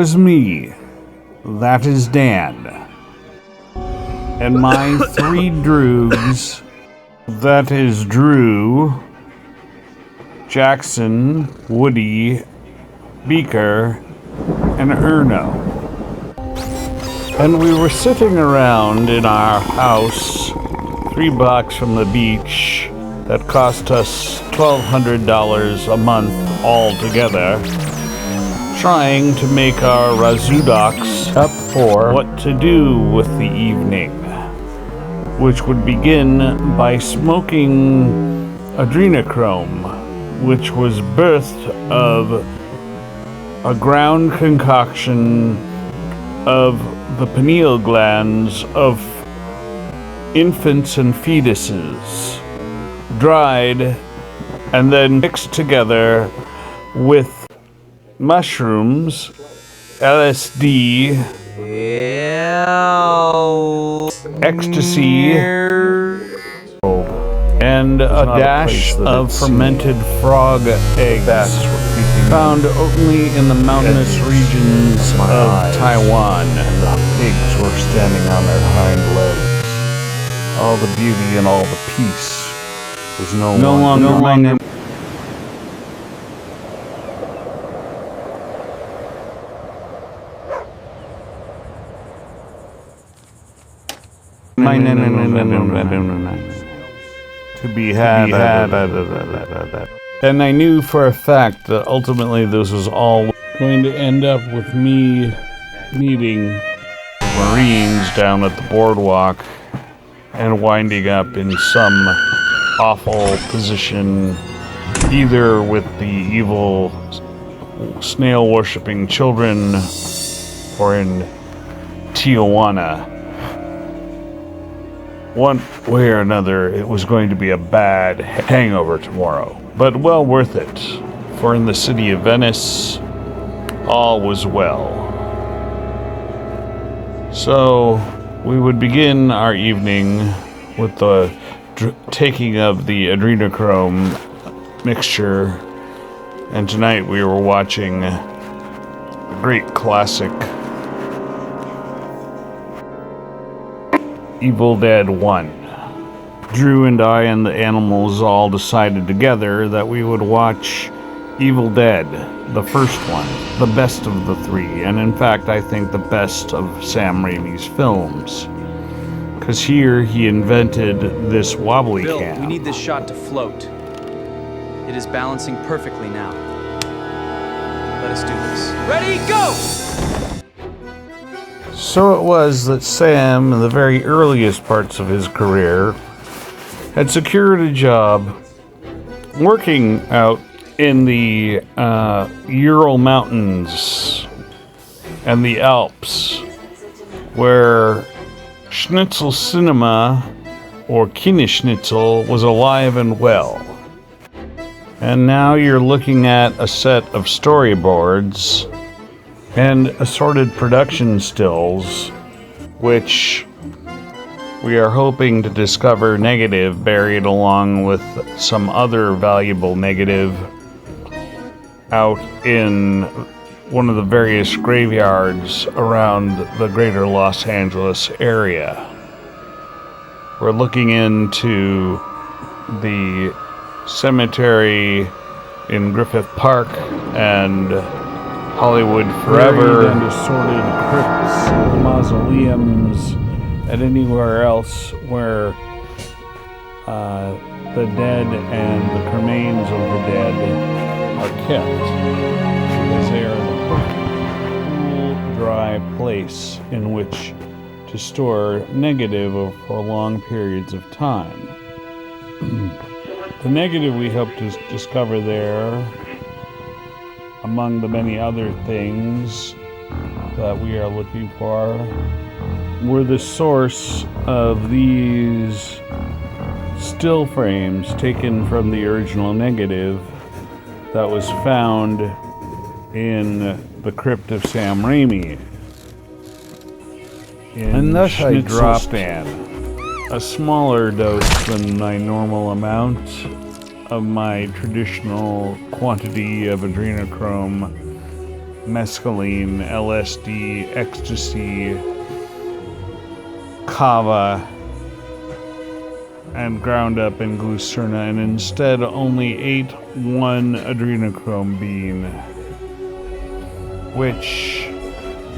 is me. That is Dan. And my three Droogs, that is Drew, Jackson, Woody, Beaker, and Erno. And we were sitting around in our house 3 blocks from the beach that cost us $1,200 a month altogether, trying to make our Razudoks up for what to do with the evening, which would begin by smoking adrenochrome, which was birthed of a ground concoction of the pineal glands of infants and fetuses, dried and then mixed together with mushrooms, LSD, ecstasy, and a dash of fermented frog eggs found only in the mountainous regions of Taiwan. The pigs were standing on their hind legs. All the beauty and all the peace was no longer mine. To be had. And I knew for a fact that ultimately this was all going to end up with me meeting Marines down at the boardwalk and winding up in some awful position, either with the evil snail-worshipping children or in Tijuana. One way or another, it was going to be a bad hangover tomorrow, but well worth it, for in the city of Venice, all was well. So, we would begin our evening with the taking of the adrenochrome mixture, and tonight we were watching a great classic, Evil Dead 1. Drew and I and the animals all decided together that we would watch Evil Dead, the first one, the best of the 3, and in fact I think the best of Sam Raimi's films. Because here he invented this wobbly Bill, cam. we need this shot to float. It is balancing perfectly now. Let us do this. Ready, go! So it was that Sam, in the very earliest parts of his career, had secured a job working out in the Ural Mountains and the Alps, where Schnitzel Cinema, or Kinoschnitzel, was alive and well. And now you're looking at a set of storyboards and assorted production stills, which we are hoping to discover negative buried along with some other valuable negative out in one of the various graveyards around the greater Los Angeles area. We're looking into the cemetery in Griffith Park and Hollywood Forever, and assorted crypts, mausoleums, and anywhere else where the dead and the cremains of the dead are kept, because they are the perfect, cool, dry place in which to store negative for long periods of time. The negative we hope to discover there, among the many other things that we are looking for, were the source of these still frames taken from the original negative that was found in the crypt of Sam Raimi. And thus I dropped a smaller dose than my normal amount of my traditional quantity of adrenochrome mescaline, LSD, ecstasy, kava, and ground up in glucerna, and instead only ate one adrenochrome bean, which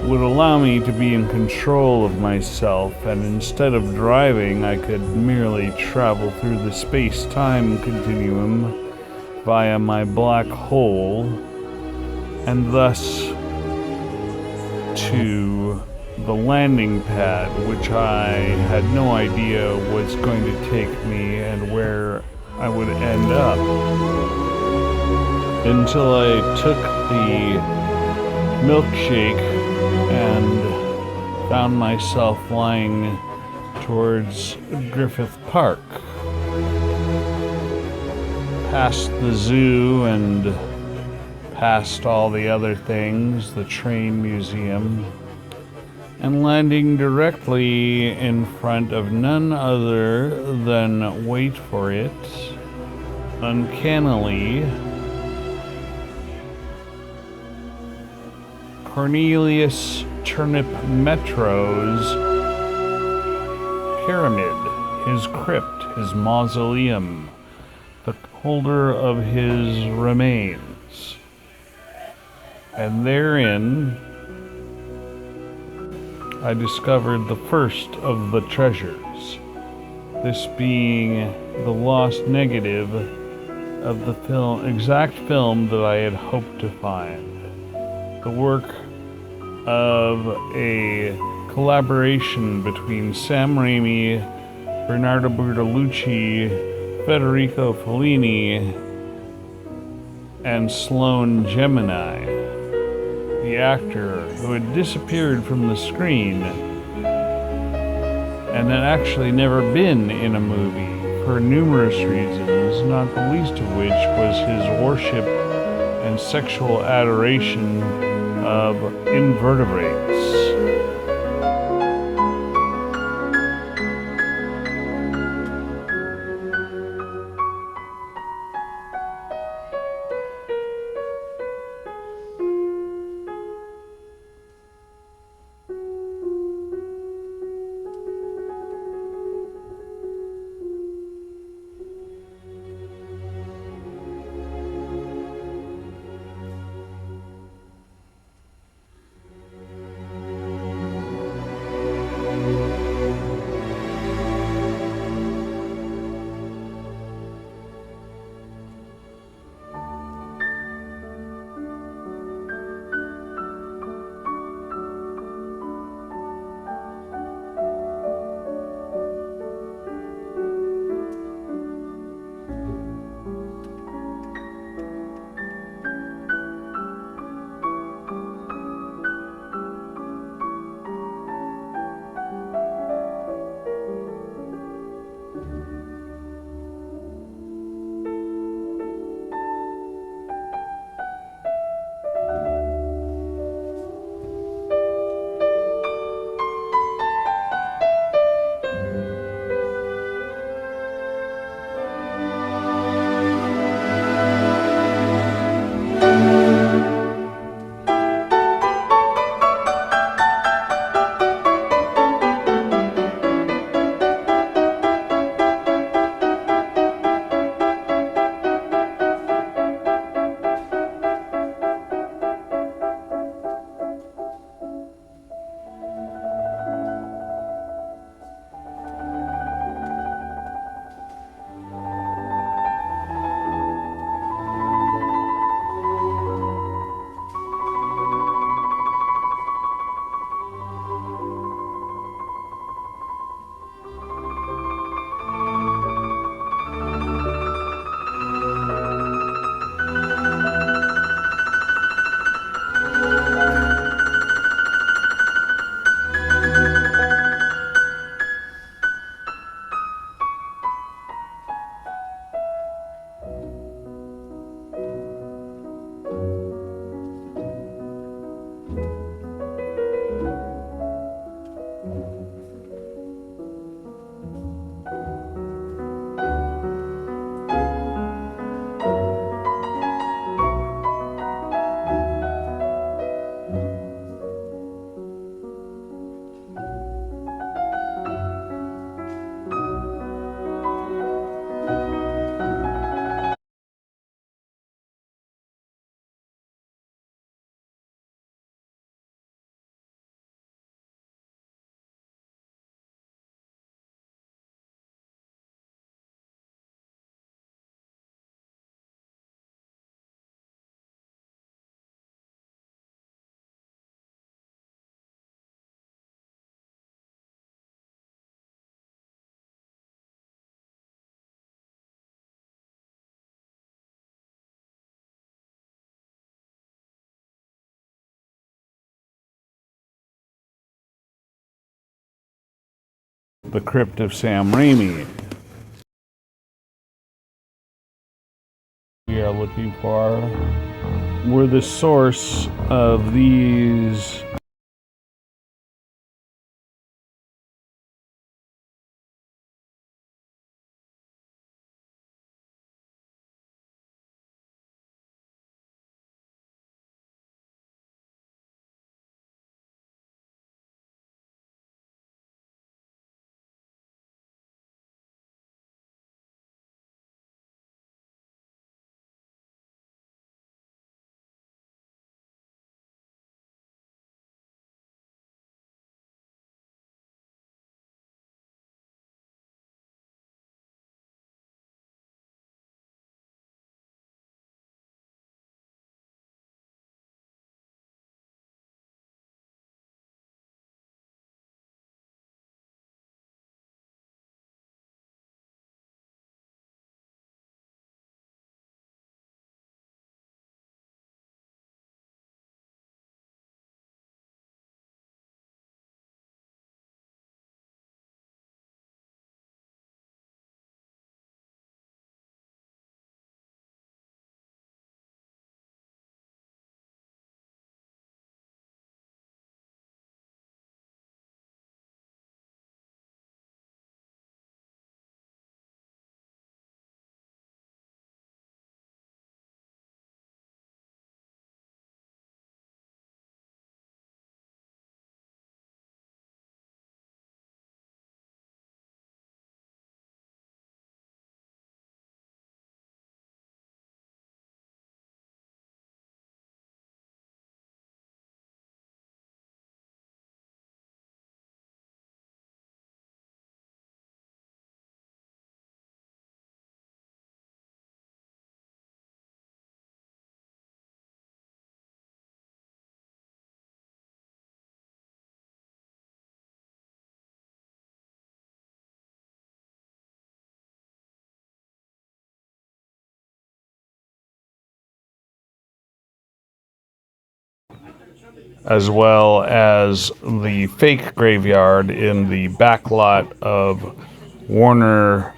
would allow me to be in control of myself, and instead of driving, I could merely travel through the space-time continuum via my black hole, and thus to the landing pad, which I had no idea was going to take me and where I would end up, until I took the milkshake and found myself flying towards Griffith Park, past the zoo and past all the other things, the train museum, and landing directly in front of none other than, wait for it, uncannily, Cornelius Turnip Metro's pyramid, his crypt, his mausoleum, the holder of his remains. And therein, I discovered the first of the treasures, this being the lost negative of the exact film that I had hoped to find. The work of a collaboration between Sam Raimi, Bernardo Bertolucci, Federico Fellini, and Sloan Gemini, the actor who had disappeared from the screen and had actually never been in a movie for numerous reasons, not the least of which was his worship and sexual adoration of invertebrates. the crypt of Sam Raimi. We are looking for where the source of these as well as the fake graveyard in the backlot of Warner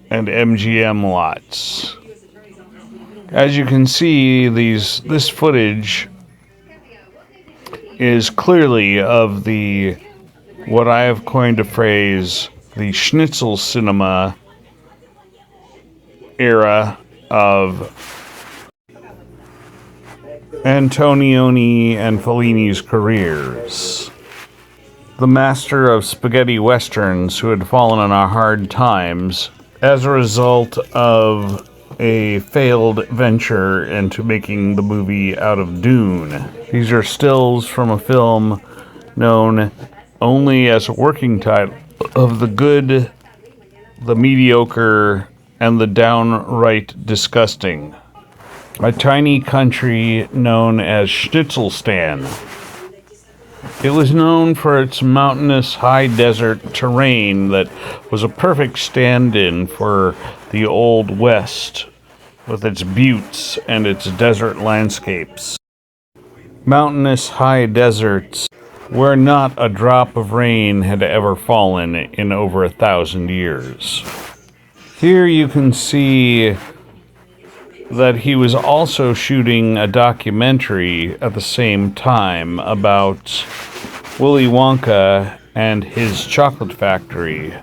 and MGM lots. As you can see, this footage is clearly of the, what I have coined a phrase, the Schnitzel cinema era of Antonioni and Fellini's careers. The master of spaghetti westerns who had fallen on our hard times as a result of a failed venture into making the movie out of Dune. These are stills from a film known only as a working title of the good, the mediocre, and the downright disgusting. A tiny country known as Schnitzelstein. It was known for its mountainous high desert terrain that was a perfect stand-in for the Old West, with its buttes and its desert landscapes. Mountainous high deserts where not a drop of rain had ever fallen in over 1,000 years. Here you can see that he was also shooting a documentary at the same time about Willy Wonka and his chocolate factory,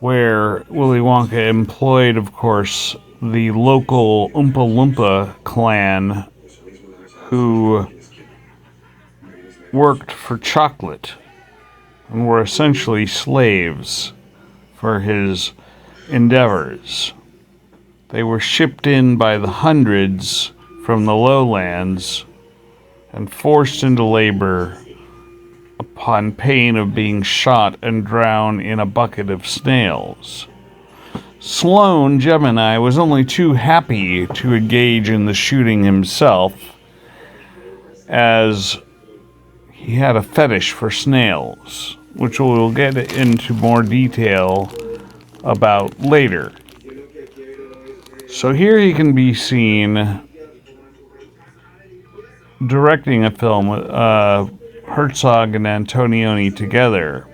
where Willy Wonka employed, of course, the local Oompa Loompa clan who worked for chocolate and were essentially slaves for his endeavors. They were shipped in by the hundreds from the lowlands and forced into labor upon pain of being shot and drowned in a bucket of snails. Sloane Gemini was only too happy to engage in the shooting himself, as he had a fetish for snails, which we'll get into more detail about later. So here he can be seen directing a film, Herzog and Antonioni together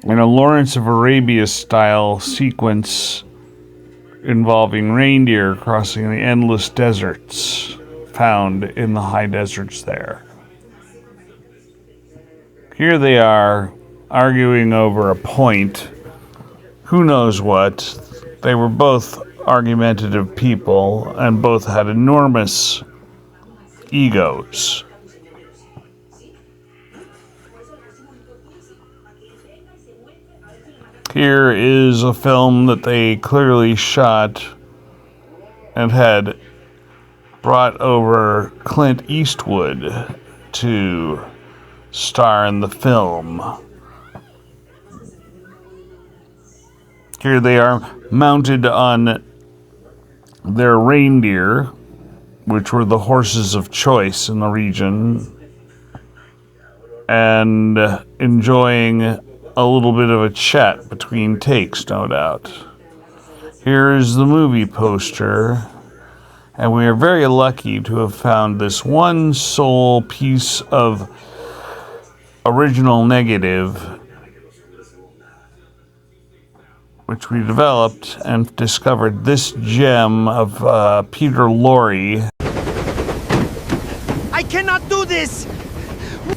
in a Lawrence of Arabia style sequence involving reindeer crossing the endless deserts found in the high deserts there. Here they are arguing over a point. Who knows what? They were both argumentative people and both had enormous egos. Here is a film that they clearly shot and had brought over Clint Eastwood to star in the film. Here they are mounted on their reindeer, which were the horses of choice in the region, and enjoying a little bit of a chat between takes, no doubt. Here is the movie poster, and we are very lucky to have found this one sole piece of original negative, which we developed and discovered this gem of Peter Lorre. I cannot do this!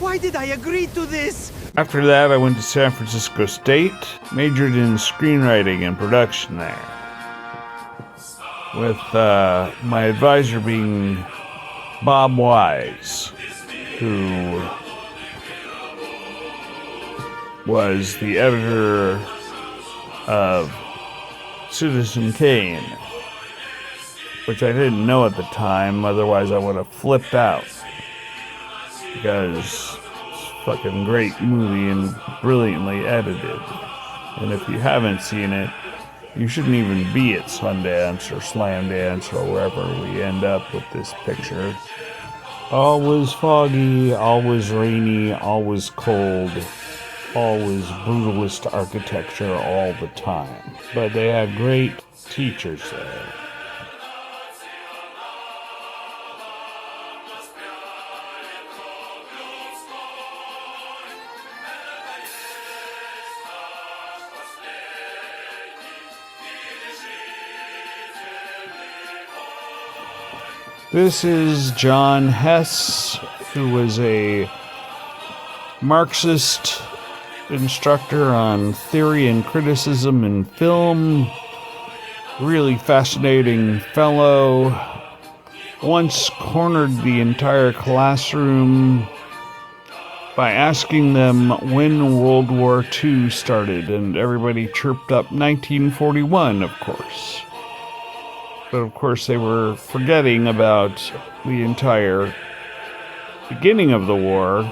Why did I agree to this? After that, I went to San Francisco State, majored in screenwriting and production there, with my advisor being Bob Wise, who was the editor of Citizen Kane, which I didn't know at the time, otherwise I would have flipped out, because fucking great movie and brilliantly edited. And if you haven't seen it, you shouldn't even be at Sundance or Slamdance or wherever we end up with this picture. Always foggy, always rainy, always cold, always brutalist architecture all the time. But they had great teachers there. This is John Hess, who was a Marxist instructor on theory and criticism in film. Really fascinating fellow. Once cornered the entire classroom by asking them when World War II started, and everybody chirped up 1941, of course. But of course they were forgetting about the entire beginning of the war,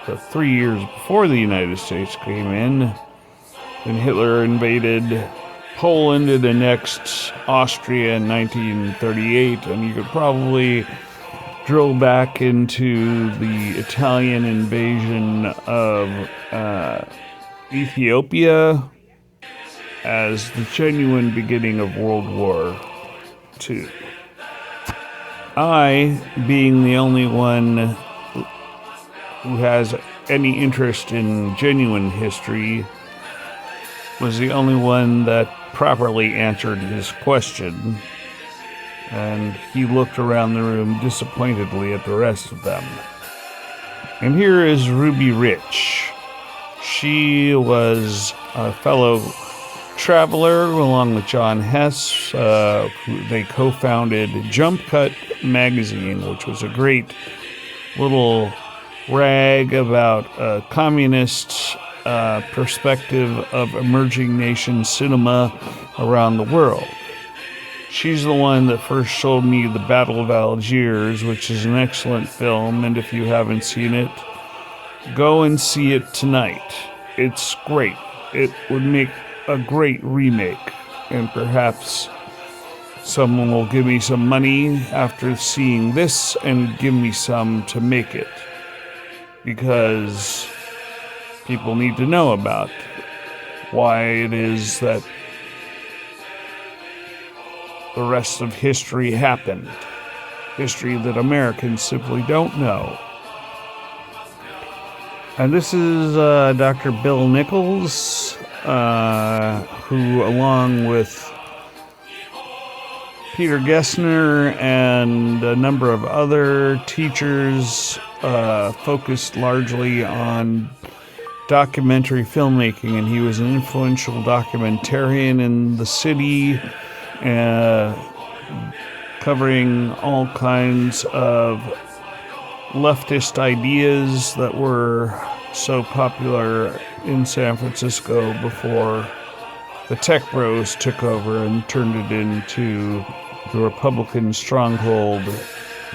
the 3 years before the United States came in, when Hitler invaded Poland and annexed Austria in 1938, and you could probably drill back into the Italian invasion of Ethiopia as the genuine beginning of World War II. I, being the only one who has any interest in genuine history, was the only one that properly answered his question, and he looked around the room disappointedly at the rest of them. And here is Ruby Rich. She was a fellow traveler along with John Hess. They co-founded Jump Cut magazine, which was a great little rag about a communist perspective of emerging nation cinema around the world. She's the one that first showed me The Battle of Algiers, which is an excellent film, and if you haven't seen it, go and see it tonight. It's great. It would make a great remake, and perhaps someone will give me some money after seeing this and give me some to make it, because people need to know about why it is that the rest of history happened. History that Americans simply don't know. And this is Dr. Bill Nichols, who, along with Peter Gessner and a number of other teachers, focused largely on documentary filmmaking, and he was an influential documentarian in the city, covering all kinds of leftist ideas that were so popular in San Francisco before the tech bros took over and turned it into the Republican stronghold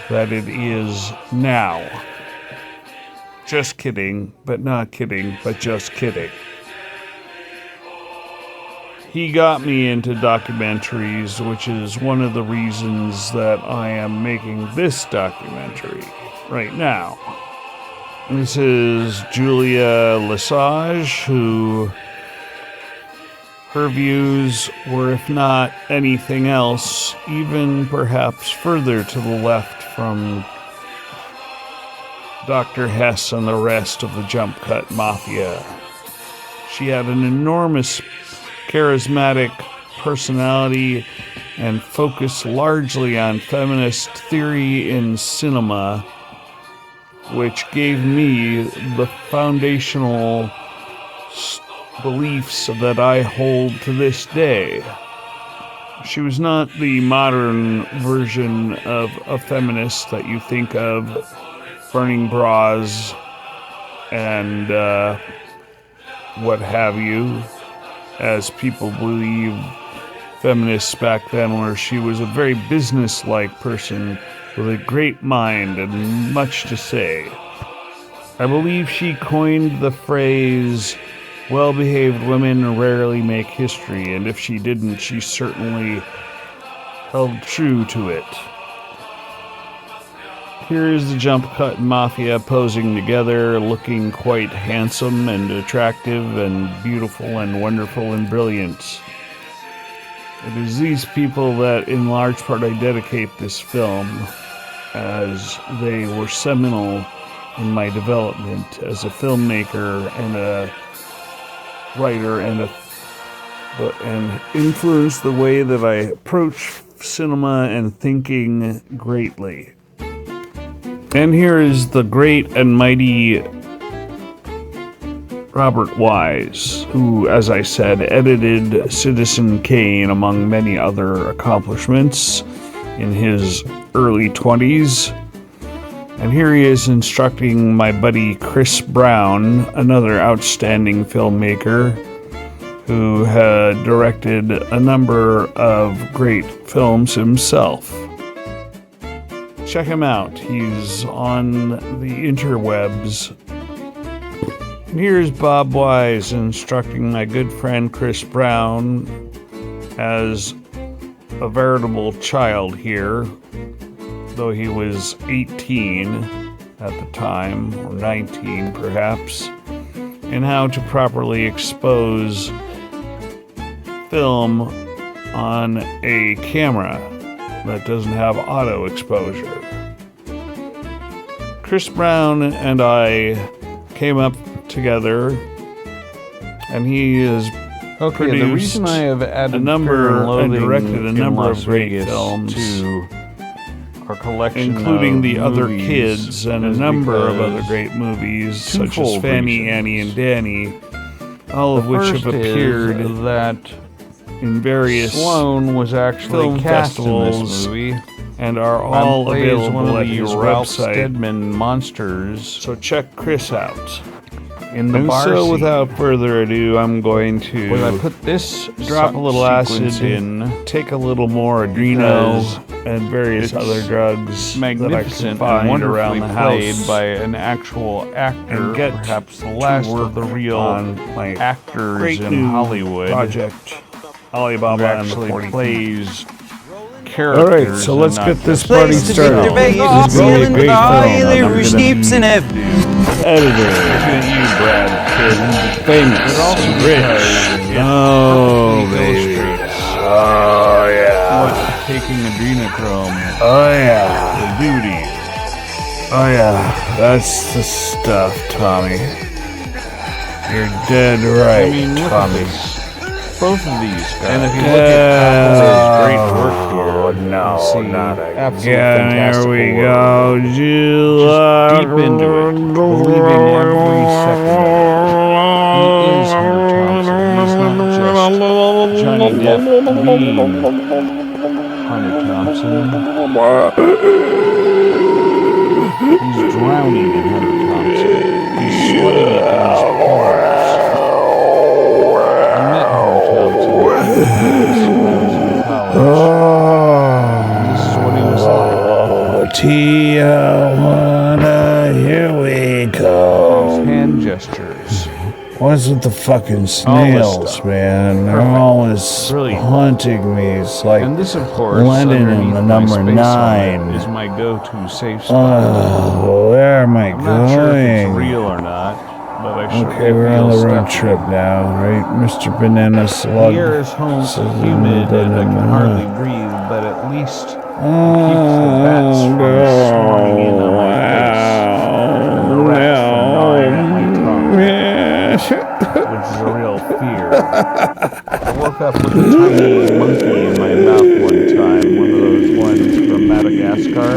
that it is now. Just kidding, but not kidding, but just kidding. He got me into documentaries, which is one of the reasons that I am making this documentary right now. This is Julia Lesage, who her views were, if not anything else, even perhaps further to the left from Dr. Hess and the rest of the Jump Cut Mafia. She had an enormous charismatic personality and focused largely on feminist theory in cinema, which gave me the foundational beliefs that I hold to this day. She was not the modern version of a feminist that you think of, burning bras and what have you, as people believe feminists back then were. She was a very business-like person with a great mind and much to say. I believe she coined the phrase, "well-behaved women rarely make history," and if she didn't, she certainly held true to it. Here is the Jump Cut Mafia posing together, looking quite handsome and attractive and beautiful and wonderful and brilliant. It is these people that in large part I dedicate this film, as they were seminal in my development as a filmmaker and a writer, and influenced the way that I approach cinema and thinking greatly. And here is the great and mighty Robert Wise, who, as I said, edited Citizen Kane among many other accomplishments in his early 20s. And here he is instructing my buddy Chris Brown, another outstanding filmmaker who had directed a number of great films himself. Check him out. He's on the interwebs. And here's Bob Wise instructing my good friend Chris Brown as a veritable child here, though he was 18 at the time, or 19 perhaps, in how to properly expose film on a camera that doesn't have auto exposure. Chris Brown and I came up together, and he is produced the reason I have added a number and directed a number Las of great Vegas films to our collection, including of The Other movies, Kids and a is number of because other great movies, such as twofold Fanny, reasons. Annie, and Danny, all of The which first have appeared is that in various Sloan was actually film cast in festivals this movie, and are all plays available one of at the his Ralph website. Steadman monsters So check Chris out. in the And bar so, scene. without further ado, I'm going to When I put this drop a little sequence acid in, take a little more Adreno and various it's other drugs that I can magnificent and find wonderfully around the played house, by an actual actor, and get perhaps the to last work of the real on my actors great in new Hollywood project, who Alibaba and the actually 40 plays All characters. right, so let's and get not this just party Place to started. Victor Vegas, This is going to be a great film. Billy I'm gonna Steeps be in it. editor. Look at you, Brad Pitt. Famous. also Rich. Oh, baby. Oh, yeah. taking adrenochrome Oh, yeah. to duty. Oh, yeah. That's the stuff, Tommy. You're dead right, I mean, look at Tommy. this. Both of these guys. And if you look at Apple's great work here, Oh, no, you see not again. absolute Yeah, there fantastical we work. go. Just deep into it, believing every second of it. He is Hunter Thompson. He's not just Johnny Depp being Hunter Thompson. He's drowning in Hunter Thompson. He's sweating it in his pores. I met Hunter Thompson when I was in college. This is what he was like. Tijuana, here we His go. hand gestures. What's with the fucking snails, stuff. man? They're Perfect. always Really. haunting me. It's like, And this, of course, London and underneath the my number space 9. helmet is my go-to safe spot. oh, where am I I'm not sure if it's going? real or not, but I sure Okay, we're on feel the road stuffy. trip now, right, Mr. Banana The Slug? air is home, So humid, and I can hardly breathe, but at least keeps the bats from swarming in on my face. And the rats from gnawing at my tongue, which is a real fear. I woke up with a tiny monkey in my mouth one time, one of those ones from Madagascar.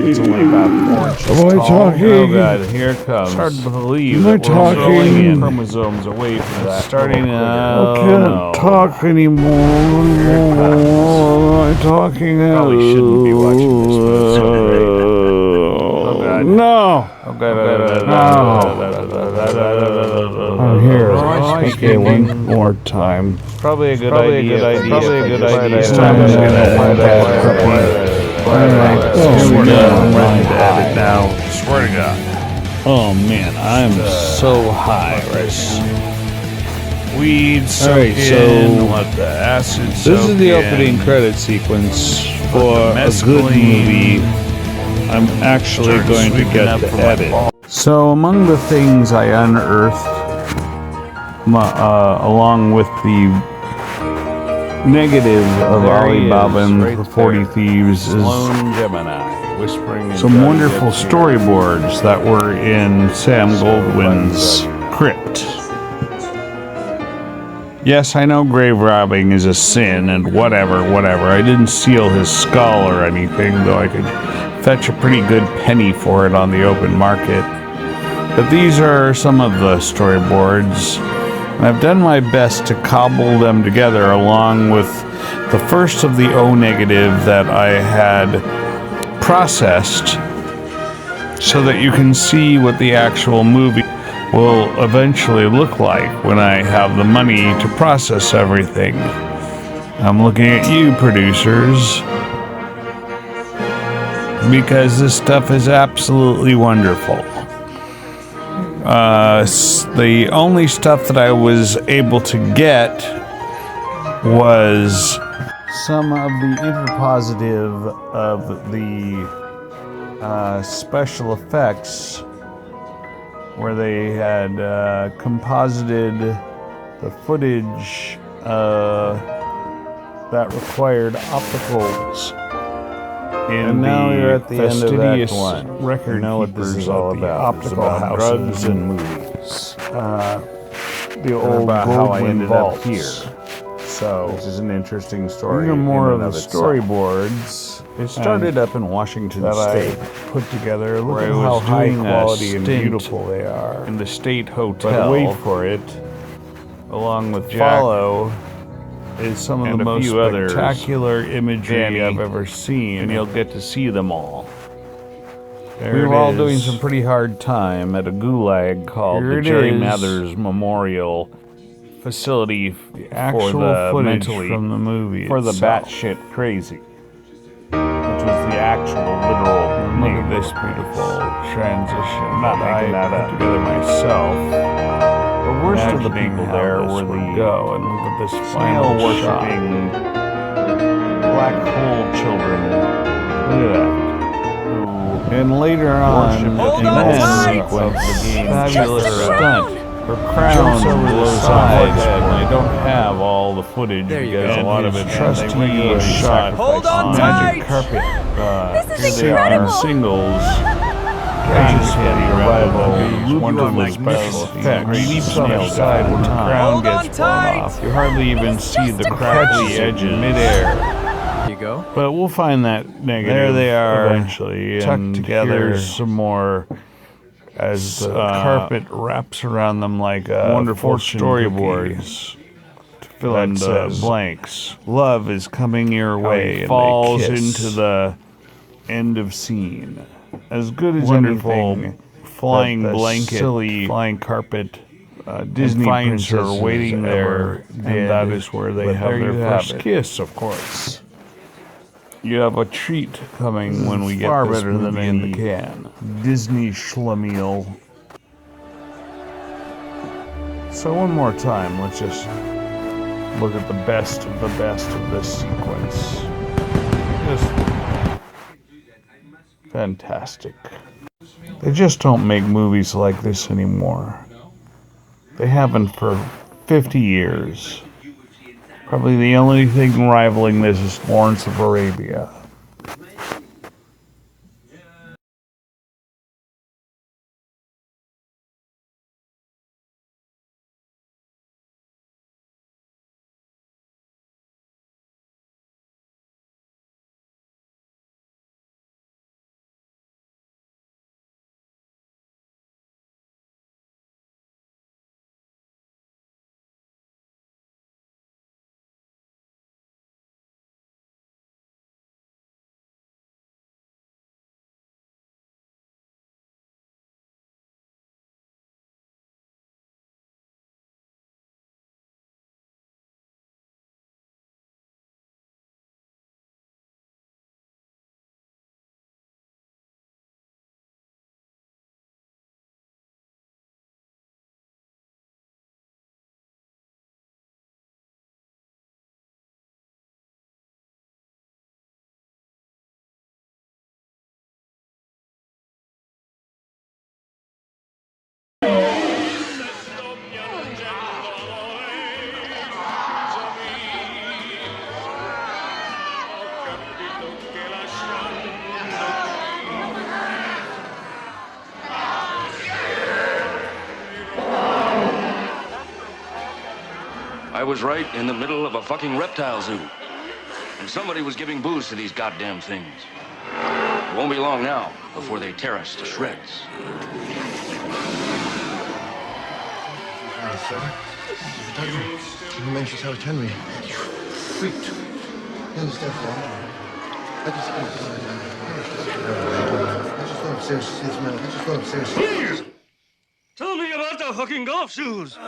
It's only about 4 inches Am I tall. talking? Oh god, here it comes. It's hard to believe Am I that we're rolling talking? in chromosomes away from that. Starting I can't talk anymore. I'm talking now. Probably shouldn't be watching this, but it's so great. Oh god. No! Oh god. I'm here. Oh, Okay, one more time. Probably a good idea. Probably a good idea. This time I'm gonna Alright, Oh, we're I'm ready to done. edit now. Swear to God. Oh man, I'm so high right now. Weed soaked so in, what the acid This is the soaked in. opening credit sequence for a good mescaline. movie. I'm actually Started going to sweeping get up the from my edit. ball. So among the things I unearthed, along with the negative of There he is, Alibaba and right the 40 there. Thieves is Lone Gemini, whispering in some Johnny wonderful Depp's ear. storyboards that were in Sam Goldwyn's crypt. Yes, I know grave robbing is a sin and whatever. I didn't steal his skull or anything, though I could fetch a pretty good penny for it on the open market. But these are some of the storyboards. And I've done my best to cobble them together along with the first of the O negative that I had processed so that you can see what the actual movie will eventually look like when I have the money to process everything. I'm looking at you, producers, because this stuff is absolutely wonderful. The only stuff that I was able to get was some of the interpositive of the special effects where they had composited the footage that required opticals. And now you're at the end of Act 1. Record you know what this is all about. Optical houses, drugs and movies. The old about how I Goldwyn ended vaults. up here. So Which is an interesting story. these are more in of and the itself. storyboards. It started up in Washington that State. I put together. Look where at I how was high doing a quality and stint beautiful they are. in the State Hotel. But wait for it. along with Jack Follow is some of and the a most few others. spectacular imagery Danny, I've ever seen. and you'll get to see them all. There We it were all is. doing some pretty hard time at a gulag called Here the it Jerry is. Mathers Memorial Facility The for actual the footage mentally from the movie for the itself. batshit crazy, which was the actual literal Look name. at this beautiful transition I'm not that making I that put up. together myself. The worst of the Imagining people how there this were would the go, and look at this snail final shot. worshipping black hole children. Look at that. And later on, Worship in the that end sequence, of the game. fabulous Just stunt. Her crown Jumps over the blows side, off her and I head. don't have all the footage There you because go. a lot of it And trusty they regularly shot Hold on magic tight. carpet. This is Here they are, incredible. singles Strange Teddy arrival. Move Wonder you on was magnificent special effects. effects. Leaps on her Snail side guy when when her the crown Hold gets on blown tight. off. You hardly even see the crackly edges midair. Here you go. But we'll find that negative. There they are, eventually, tucked and together. here's some more as the carpet wraps around them like a Wonderful fortune storyboards to fill in that the says, blanks. Love is coming your How way. he and falls they kiss. into the end of scene. As good as Wonderful anything, flying that the blanket, silly flying carpet. Disney finds her princesses waiting there, and dead. that is where they But have there their you have first it. kiss, of course. You have a treat coming when we get far this better than movie in the any can. Disney schlemiel. So one more time, let's just look at the best of this sequence. Just fantastic. They just don't make movies like this anymore. They haven't for 50 years. Probably the only thing rivaling this is Lawrence of Arabia. I was right in the middle of a fucking reptile zoo. And somebody was giving booze to these goddamn things. It won't be long now before they tear us to shreds. You mentioned South Henry. Freaked. You understand, Father? I just went upstairs to see this man. I just went upstairs. Please! Tell me about the fucking golf shoes!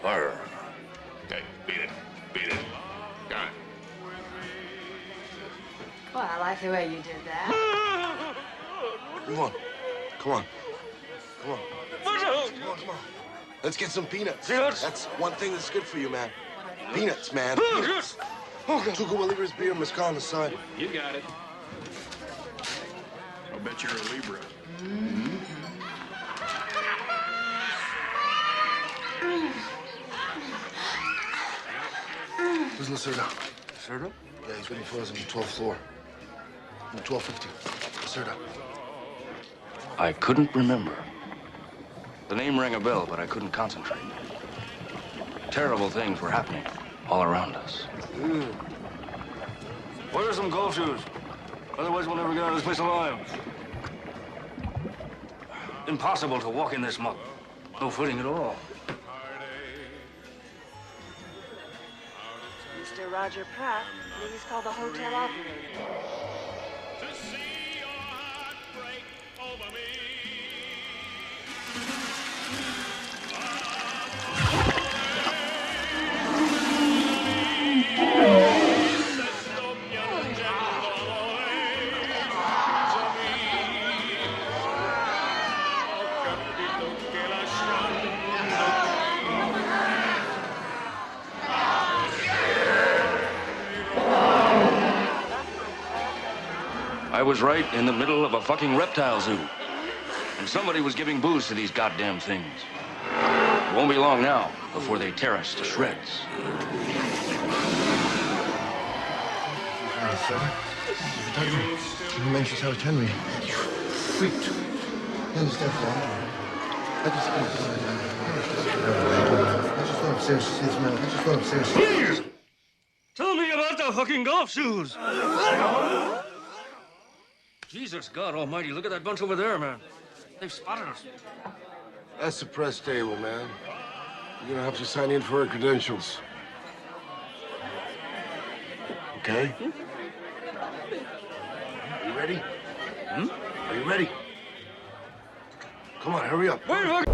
Fire. Okay, beat it. Beat it. Got it. Well, I like the way you did that. Come on. Come on. Come on. Come on, come on. Let's get some peanuts. Peanuts? That's one thing that's good for you, man. Peanuts, man. Peanuts. Two Libras beer, mezcal on the side. You got it. I'll bet you're a Libra. Who's Lacerda? Lacerda? Yeah, he's waiting for us on the 12th floor. On the 1250. Lacerda. I couldn't remember. The name rang a bell, but I couldn't concentrate. Terrible things were happening all around us. Where are some golf shoes? Otherwise, we'll never get out of this place alive. Impossible to walk in this muck. No footing at all. Mr. Roger Pratt, please call the hotel operator. was right in the middle of a fucking reptile zoo. And somebody was giving booze to these goddamn things. It won't be long now before they tear us to shreds. You mentioned South Henry. Freaked. You understand, I just went upstairs to see this man. I just went upstairs. Please! Tell me about the fucking golf shoes! Jesus, God almighty, look at that bunch over there, man. They've spotted us. That's the press table, man. You're gonna have to sign in for her credentials. Okay? Are you ready? Are you ready? Come on, hurry up. Wait,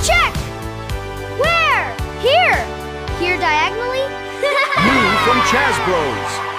Check! Where? Here! Here diagonally? New from Chaz Bros.